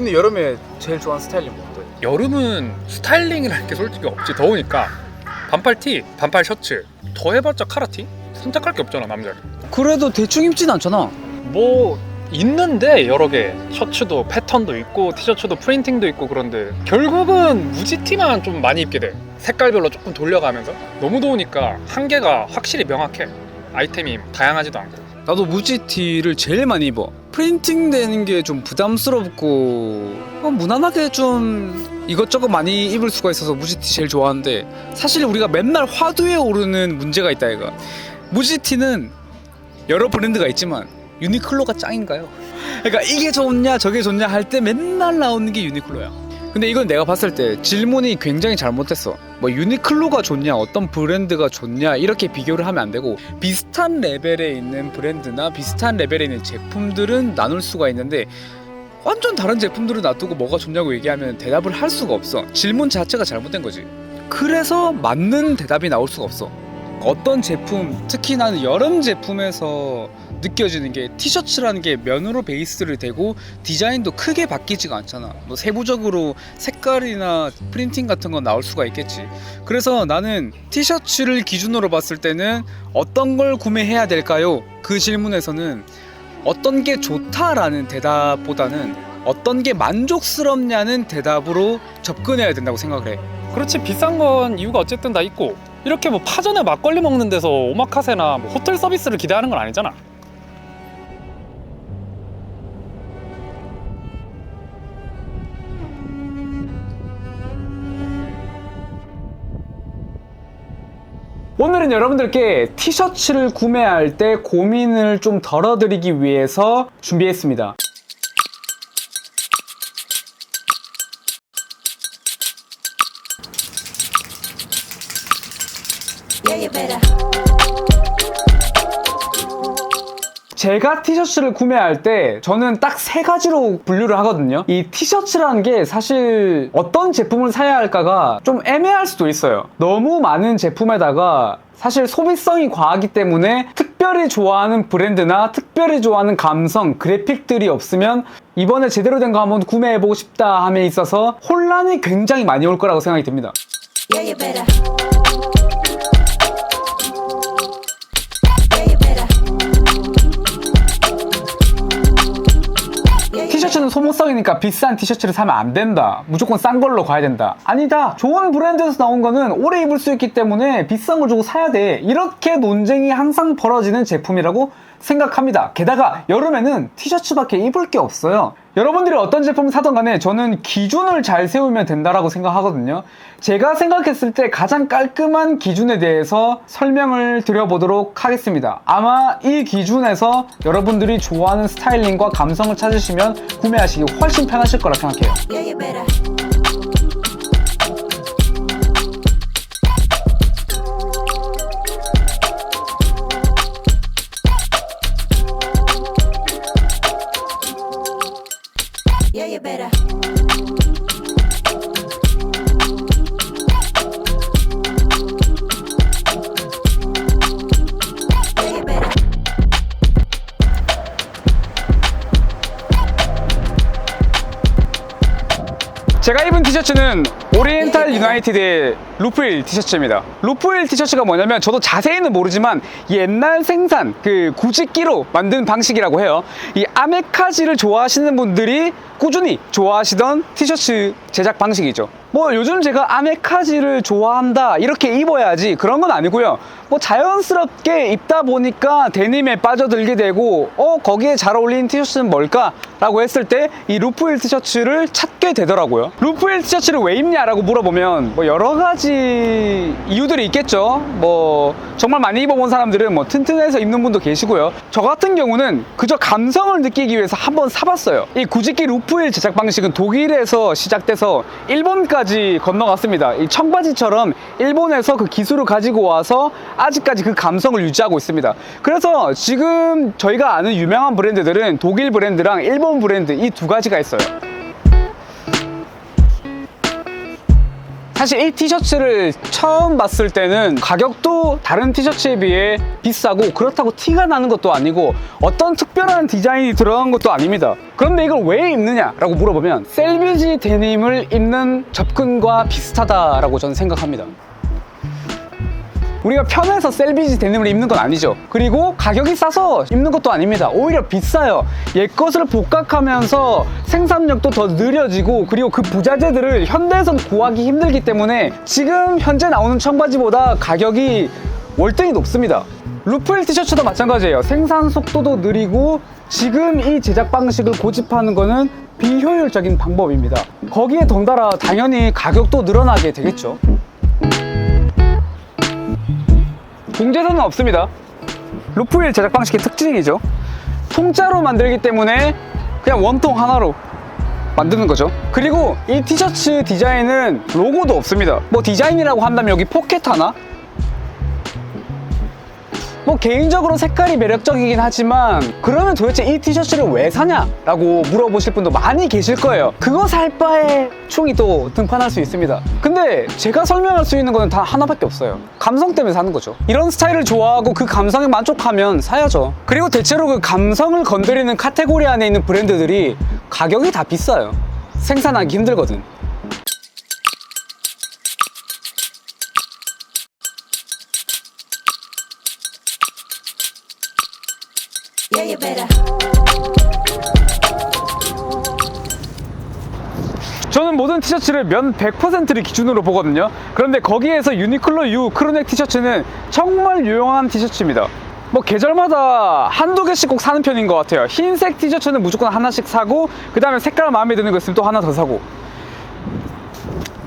우리는 여름에 제일 좋아하는 스타일링 뭔데? 여름은 스타일링이라는 게 솔직히 없지. 더우니까 반팔티, 반팔 셔츠, 더 해봤자 카라티? 선택할 게 없잖아 남자는. 그래도 대충 입진 않잖아. 뭐 있는데 여러 개 셔츠도 패턴도 있고 티셔츠도 프린팅도 있고 그런데 결국은 무지티만 좀 많이 입게 돼. 색깔별로 조금 돌려가면서 너무 더우니까 한계가 확실히 명확해. 아이템이 다양하지도 않고. 나도 무지티를 제일 많이 입어. 프린팅 되는 게 좀 부담스럽고 무난하게 좀 이것저것 많이 입을 수가 있어서 무지티 제일 좋아하는데, 사실 우리가 맨날 화두에 오르는 문제가 있다 이거. 무지티는 여러 브랜드가 있지만 유니클로가 짱인가요? 그러니까 이게 좋냐 저게 좋냐 할 때 맨날 나오는 게 유니클로야. 근데 이건 내가 봤을 때 질문이 굉장히 잘못됐어. 뭐 유니클로가 좋냐 어떤 브랜드가 좋냐 이렇게 비교를 하면 안 되고, 비슷한 레벨에 있는 브랜드나 비슷한 레벨에 있는 제품들은 나눌 수가 있는데 완전 다른 제품들을 놔두고 뭐가 좋냐고 얘기하면 대답을 할 수가 없어. 질문 자체가 잘못된 거지. 그래서 맞는 대답이 나올 수가 없어. 어떤 제품, 특히 나는 여름 제품에서 느껴지는 게 티셔츠라는 게 면으로 베이스를 대고 디자인도 크게 바뀌지가 않잖아. 뭐 세부적으로 색깔이나 프린팅 같은 건 나올 수가 있겠지. 그래서 나는 티셔츠를 기준으로 봤을 때는 어떤 걸 구매해야 될까요? 그 질문에서는 어떤 게 좋다라는 대답보다는 어떤 게 만족스럽냐는 대답으로 접근해야 된다고 생각을 해. 그렇지, 비싼 건 이유가 어쨌든 다 있고 이렇게 뭐 파전에 막걸리 먹는 데서 오마카세나 뭐 호텔 서비스를 기대하는 건 아니잖아. 오늘은 여러분들께 티셔츠를 구매할 때 고민을 좀 덜어드리기 위해서 준비했습니다. 제가 티셔츠를 구매할 때 저는 딱 세 가지로 분류를 하거든요. 이 티셔츠라는 게 사실 어떤 제품을 사야 할까가 좀 애매할 수도 있어요. 너무 많은 제품에다가 사실 소비성이 과하기 때문에 특별히 좋아하는 브랜드나 특별히 좋아하는 감성, 그래픽들이 없으면 이번에 제대로 된 거 한번 구매해보고 싶다 함에 있어서 혼란이 굉장히 많이 올 거라고 생각이 듭니다. 티셔츠는 소모성이니까 비싼 티셔츠를 사면 안 된다. 무조건 싼 걸로 가야 된다. 아니다. 좋은 브랜드에서 나온 거는 오래 입을 수 있기 때문에 비싼 걸 주고 사야 돼. 이렇게 논쟁이 항상 벌어지는 제품이라고 생각합니다. 게다가 여름에는 티셔츠밖에 입을 게 없어요. 여러분들이 어떤 제품을 사던 간에 저는 기준을 잘 세우면 된다라고 생각하거든요. 제가 생각했을 때 가장 깔끔한 기준에 대해서 설명을 드려보도록 하겠습니다. 아마 이 기준에서 여러분들이 좋아하는 스타일링과 감성을 찾으시면 구매하시기 훨씬 편하실 거라 생각해요. 제가 입은 티셔츠는 오리엔탈 유나이티드의 루프일 티셔츠입니다. 루프일 티셔츠가 뭐냐면 저도 자세히는 모르지만 옛날 생산 그 구직기로 만든 방식이라고 해요. 이 아메카지를 좋아하시는 분들이 꾸준히 좋아하시던 티셔츠 제작 방식이죠. 뭐 요즘 제가 아메카지를 좋아한다 이렇게 입어야지 그런 건 아니고요. 뭐 자연스럽게 입다 보니까 데님에 빠져들게 되고 거기에 잘 어울리는 티셔츠는 뭘까? 라고 했을 때 이 루프일 티셔츠를 찾게 되더라고요. 루프일 티셔츠를 왜 입냐라고 물어보면 뭐 여러 가지 이유들이 있겠죠. 뭐 정말 많이 입어본 사람들은 뭐 튼튼해서 입는 분도 계시고요. 저 같은 경우는 그저 감성을 느끼기 위해서 한번 사봤어요. 이 구직기 루프일 제작 방식은 독일에서 시작돼서 일본까지 건너갔습니다. 이 청바지처럼 일본에서 그 기술을 가지고 와서 아직까지 그 감성을 유지하고 있습니다. 그래서 지금 저희가 아는 유명한 브랜드들은 독일 브랜드랑 일본 브랜드 이 두 가지가 있어요. 사실 이 티셔츠를 처음 봤을 때는 가격도 다른 티셔츠에 비해 비싸고 그렇다고 티가 나는 것도 아니고 어떤 특별한 디자인이 들어간 것도 아닙니다. 그런데 이걸 왜 입느냐라고 물어보면 셀비지 데님을 입는 접근과 비슷하다라고 저는 생각합니다. 우리가 편해서 셀비지 데님을 입는 건 아니죠. 그리고 가격이 싸서 입는 것도 아닙니다. 오히려 비싸요. 옛것을 복각하면서 생산력도 더 느려지고 그리고 그 부자재들을 현대에선 구하기 힘들기 때문에 지금 현재 나오는 청바지보다 가격이 월등히 높습니다. 루프일 티셔츠도 마찬가지예요. 생산 속도도 느리고 지금 이 제작 방식을 고집하는 거는 비효율적인 방법입니다. 거기에 덩달아 당연히 가격도 늘어나게 되겠죠. 공제선은 없습니다. 루프일 제작 방식의 특징이죠. 통짜로 만들기 때문에 그냥 원통 하나로 만드는 거죠. 그리고 이 티셔츠 디자인은 로고도 없습니다. 뭐 디자인이라고 한다면 여기 포켓 하나? 뭐 개인적으로 색깔이 매력적이긴 하지만 그러면 도대체 이 티셔츠를 왜 사냐? 라고 물어보실 분도 많이 계실 거예요. 그거 살 바에 충이 또 등판할 수 있습니다. 근데 제가 설명할 수 있는 거는 다 하나밖에 없어요. 감성 때문에 사는 거죠. 이런 스타일을 좋아하고 그 감성에 만족하면 사야죠. 그리고 대체로 그 감성을 건드리는 카테고리 안에 있는 브랜드들이 가격이 다 비싸요. 생산하기 힘들거든. Yeah, you better. 저는 모든 티셔츠를 면 100%를 기준으로 보거든요. 그런데 거기에서 유니클로 U 크루넥 티셔츠는 정말 유용한 티셔츠입니다. 뭐 계절마다 한두 개씩 꼭 사는 편인 것 같아요. 흰색 티셔츠는 무조건 하나씩 사고 그 다음에 색깔 마음에 드는 거 있으면 또 하나 더 사고.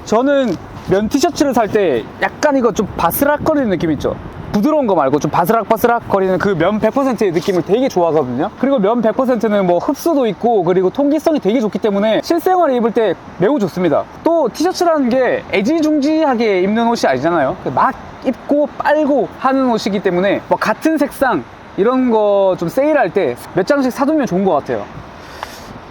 저는 면 티셔츠를 살 때 약간 이거 좀 바스락거리는 느낌 있죠. 부드러운 거 말고 좀 바스락바스락 거리는 그 면 100%의 느낌을 되게 좋아하거든요. 그리고 면 100%는 뭐 흡수도 있고 그리고 통기성이 되게 좋기 때문에 실생활에 입을 때 매우 좋습니다. 또 티셔츠라는 게 애지중지하게 입는 옷이 아니잖아요. 막 입고 빨고 하는 옷이기 때문에 뭐 같은 색상 이런 거 좀 세일할 때 몇 장씩 사두면 좋은 것 같아요.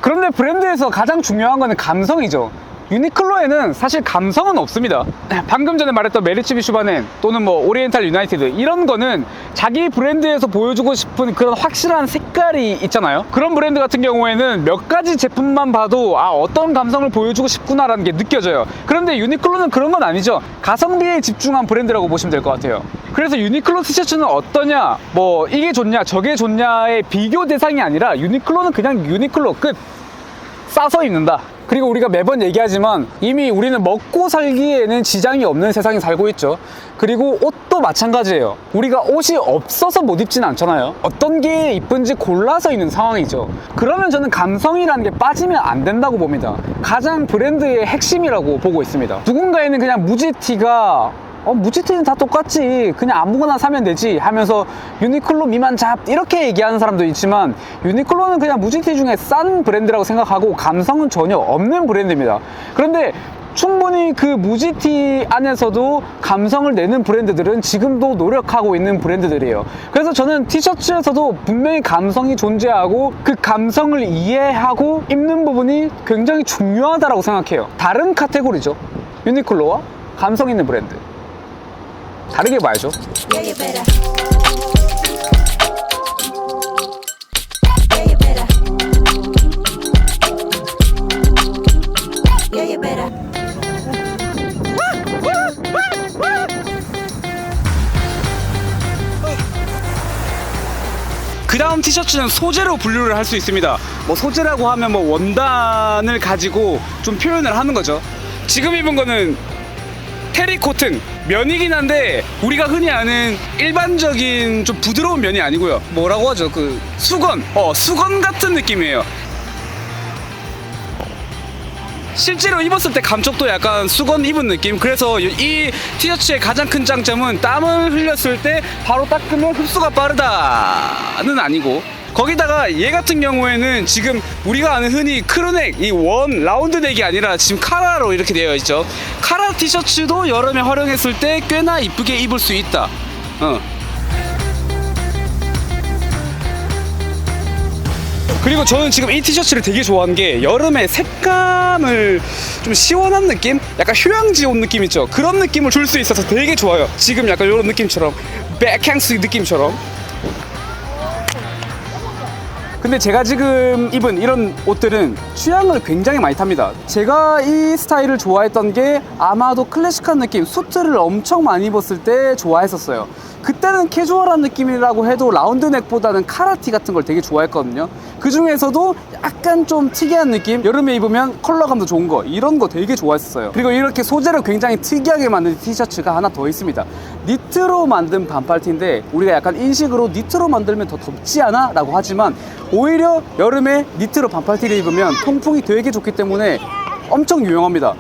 그런데 브랜드에서 가장 중요한 거는 감성이죠. 유니클로에는 사실 감성은 없습니다. 방금 전에 말했던 메르츠비 슈바넨 또는 뭐 오리엔탈 유나이티드 이런 거는 자기 브랜드에서 보여주고 싶은 그런 확실한 색깔이 있잖아요. 그런 브랜드 같은 경우에는 몇 가지 제품만 봐도 아 어떤 감성을 보여주고 싶구나라는 게 느껴져요. 그런데 유니클로는 그런 건 아니죠. 가성비에 집중한 브랜드라고 보시면 될 것 같아요. 그래서 유니클로 티셔츠는 어떠냐 뭐 이게 좋냐 저게 좋냐의 비교 대상이 아니라 유니클로는 그냥 유니클로 끝. 싸서 입는다. 그리고 우리가 매번 얘기하지만 이미 우리는 먹고 살기에는 지장이 없는 세상에 살고 있죠. 그리고 옷도 마찬가지예요. 우리가 옷이 없어서 못 입진 않잖아요. 어떤 게 이쁜지 골라서 입는 상황이죠. 그러면 저는 감성이라는 게 빠지면 안 된다고 봅니다. 가장 브랜드의 핵심이라고 보고 있습니다. 누군가에는 그냥 무지티가 무지티는 다 똑같지 그냥 아무거나 사면 되지 하면서 유니클로 미만 잡 이렇게 얘기하는 사람도 있지만 유니클로는 그냥 무지티 중에 싼 브랜드라고 생각하고 감성은 전혀 없는 브랜드입니다. 그런데 충분히 그 무지티 안에서도 감성을 내는 브랜드들은 지금도 노력하고 있는 브랜드들이에요. 그래서 저는 티셔츠에서도 분명히 감성이 존재하고 그 감성을 이해하고 입는 부분이 굉장히 중요하다고 생각해요. 다른 카테고리죠. 유니클로와 감성 있는 브랜드 다르게 봐야죠. Yeah, you better. Yeah, you better. Yeah, you better. 그 다음 티셔츠는 소재로 분류를 할 수 있습니다. 뭐 소재라고 하면 뭐 원단을 가지고 좀 표현을 하는 거죠. 지금 입은 거는 테리코튼 면이긴 한데 우리가 흔히 아는 일반적인 좀 부드러운 면이 아니고요. 뭐라고 하죠? 그 수건 수건 같은 느낌이에요. 실제로 입었을 때 감촉도 약간 수건 입은 느낌. 그래서 이 티셔츠의 가장 큰 장점은 땀을 흘렸을 때 바로 닦으면 흡수가 빠르다는 아니고, 거기다가 얘 같은 경우에는 지금 우리가 아는 흔히 크루넥 이 원 라운드 넥이 아니라 지금 카라로 이렇게 되어 있죠. 카라 티셔츠도 여름에 활용했을 때 꽤나 이쁘게 입을 수 있다. 그리고 저는 지금 이 티셔츠를 되게 좋아하는 게 여름에 색감을 좀 시원한 느낌? 약간 휴양지 온 느낌 있죠? 그런 느낌을 줄 수 있어서 되게 좋아요. 지금 약간 이런 느낌처럼 백핸스 느낌처럼. 근데 제가 지금 입은 이런 옷들은 취향을 굉장히 많이 탑니다. 제가 이 스타일을 좋아했던 게 아마도 클래식한 느낌, 수트를 엄청 많이 입었을 때 좋아했었어요. 그때는 캐주얼한 느낌이라고 해도 라운드넥보다는 카라티 같은 걸 되게 좋아했거든요. 그 중에서도 약간 좀 특이한 느낌, 여름에 입으면 컬러감도 좋은 거, 이런 거 되게 좋아했었어요. 그리고 이렇게 소재를 굉장히 특이하게 만든 티셔츠가 하나 더 있습니다. 니트로 만든 반팔티인데 우리가 약간 인식으로 니트로 만들면 더 덥지 않아? 라고 하지만 오히려 여름에 니트로 반팔티를 입으면 통풍이 되게 좋기 때문에 엄청 유용합니다.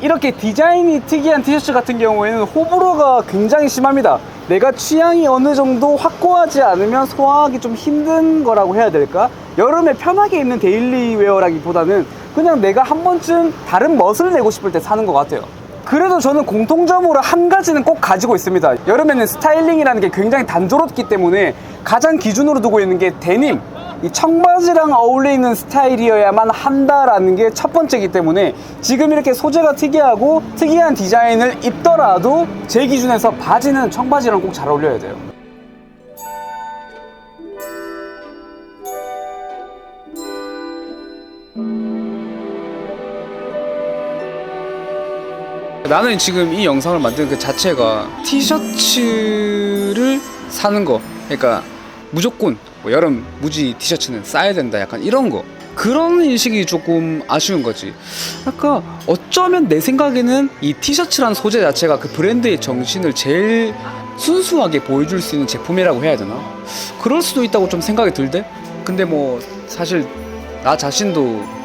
이렇게 디자인이 특이한 티셔츠 같은 경우에는 호불호가 굉장히 심합니다. 내가 취향이 어느 정도 확고하지 않으면 소화하기 좀 힘든 거라고 해야 될까? 여름에 편하게 입는 데일리 웨어라기보다는 그냥 내가 한 번쯤 다른 멋을 내고 싶을 때 사는 것 같아요. 그래도 저는 공통점으로 한 가지는 꼭 가지고 있습니다. 여름에는 스타일링이라는 게 굉장히 단조롭기 때문에 가장 기준으로 두고 있는 게 데님, 이 청바지랑 어울리는 스타일이어야만 한다라는 게 첫 번째이기 때문에 지금 이렇게 소재가 특이하고 특이한 디자인을 입더라도 제 기준에서 바지는 청바지랑 꼭 잘 어울려야 돼요. 나는 지금 이 영상을 만든 그 자체가 티셔츠를 사는 거, 그러니까 무조건 뭐 여름 무지 티셔츠는 싸야 된다, 약간 이런 거, 그런 인식이 조금 아쉬운 거지. 약간 어쩌면 내 생각에는 이 티셔츠란 소재 자체가 그 브랜드의 정신을 제일 순수하게 보여줄 수 있는 제품이라고 해야 되나? 그럴 수도 있다고 좀 생각이 들대? 근데 뭐 사실 나 자신도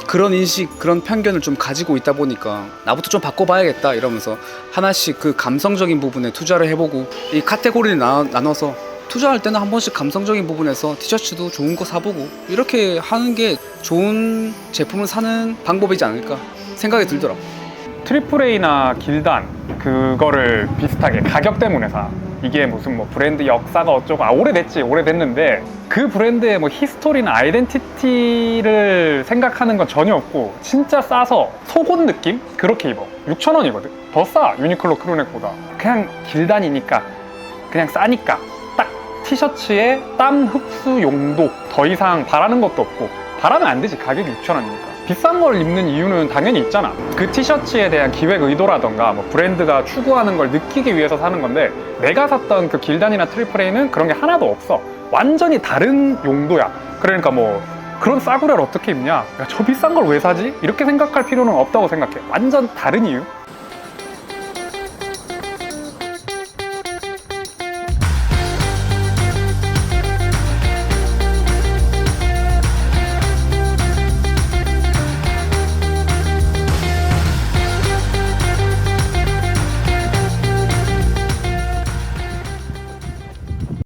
그런 인식, 그런 편견을 좀 가지고 있다 보니까 나부터 좀 바꿔봐야겠다 이러면서 하나씩 그 감성적인 부분에 투자를 해보고, 이 카테고리를 나눠서 투자할 때는 한 번씩 감성적인 부분에서 티셔츠도 좋은 거 사보고 이렇게 하는 게 좋은 제품을 사는 방법이지 않을까 생각이 들더라. 트리플 A나 길단 그거를 비슷하게 가격 때문에 사. 이게 무슨 뭐 브랜드 역사가 어쩌고, 오래됐는데 그 브랜드의 뭐 히스토리나 아이덴티티를 생각하는 건 전혀 없고 진짜 싸서 속옷 느낌? 그렇게 입어. 6,000원이거든. 더 싸, 유니클로 크루넥보다. 그냥 길단이니까, 그냥 싸니까 딱 티셔츠의 땀 흡수 용도, 더 이상 바라는 것도 없고, 바라면 안 되지, 가격이 6,000원이니까. 비싼 걸 입는 이유는 당연히 있잖아. 그 티셔츠에 대한 기획 의도라던가 뭐 브랜드가 추구하는 걸 느끼기 위해서 사는 건데, 내가 샀던 그 길단이나 트리플 A는 그런 게 하나도 없어. 완전히 다른 용도야. 그러니까 뭐 그런 싸구려를 어떻게 입냐, 야, 저 비싼 걸 왜 사지? 이렇게 생각할 필요는 없다고 생각해. 완전 다른 이유.